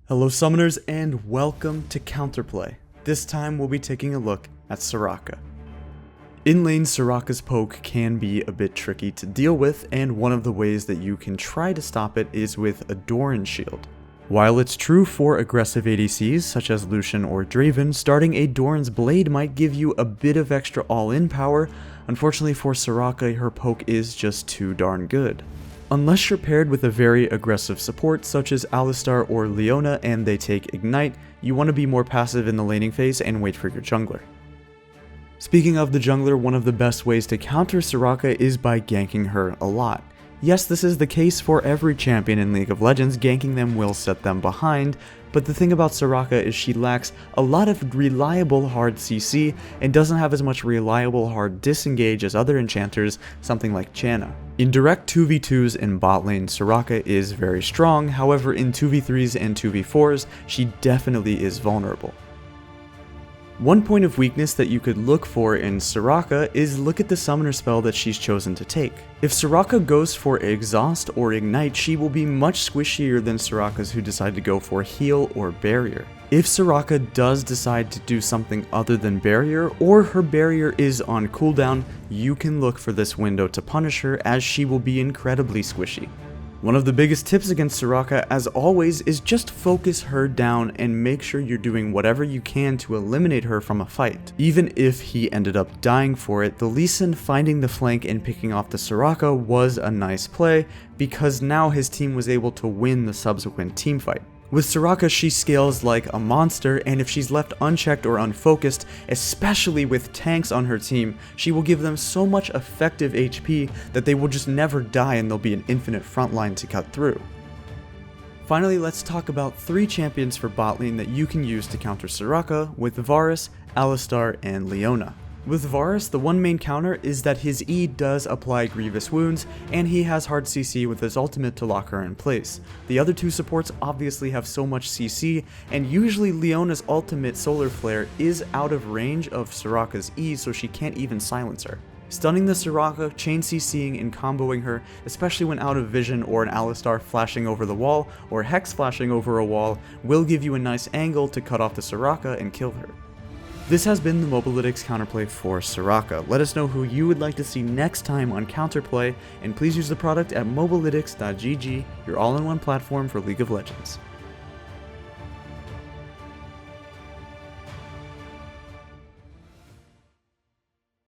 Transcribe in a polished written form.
Hello summoners and welcome to Counterplay. This time we'll be taking a look at Soraka. In lane, Soraka's poke can be a bit tricky to deal with, and one of the ways that you can try to stop it is with a Doran shield. While it's true for aggressive ADCs such as Lucian or Draven, starting a Doran's blade might give you a bit of extra all-in power. Unfortunately for Soraka, her poke is just too darn good. Unless you're paired with a very aggressive support such as Alistar or Leona and they take Ignite, you want to be more passive in the laning phase and wait for your jungler. Speaking of the jungler, one of the best ways to counter Soraka is by ganking her a lot. Yes, this is the case for every champion in League of Legends, ganking them will set them behind, but the thing about Soraka is she lacks a lot of reliable hard CC and doesn't have as much reliable hard disengage as other enchanters, something like Channa. In direct 2v2s in bot lane, Soraka is very strong, however in 2v3s and 2v4s, she definitely is vulnerable. One point of weakness that you could look for in Soraka is look at the summoner spell that she's chosen to take. If Soraka goes for Exhaust or Ignite, she will be much squishier than Sorakas who decide to go for Heal or Barrier. If Soraka does decide to do something other than Barrier, or her Barrier is on cooldown, you can look for this window to punish her as she will be incredibly squishy. One of the biggest tips against Soraka, as always, is just focus her down and make sure you're doing whatever you can to eliminate her from a fight. Even if he ended up dying for it, the Lee Sin finding the flank and picking off the Soraka was a nice play, because now his team was able to win the subsequent teamfight. With Soraka, she scales like a monster, and if she's left unchecked or unfocused, especially with tanks on her team, she will give them so much effective HP that they will just never die and there'll be an infinite frontline to cut through. Finally, let's talk about 3 champions for bot lane that you can use to counter Soraka with Varus, Alistar, and Leona. With Varus, the one main counter is that his E does apply grievous wounds, and he has hard CC with his ultimate to lock her in place. The other 2 supports obviously have so much CC, and usually Leona's ultimate Solar Flare is out of range of Soraka's E, so she can't even silence her. Stunning the Soraka, chain CCing and comboing her, especially when out of vision or an Alistar flashing over the wall or Hex flashing over a wall, will give you a nice angle to cut off the Soraka and kill her. This has been the Mobalytics Counterplay for Soraka. Let us know who you would like to see next time on Counterplay, and please use the product at mobalytics.gg, your all-in-one platform for League of Legends.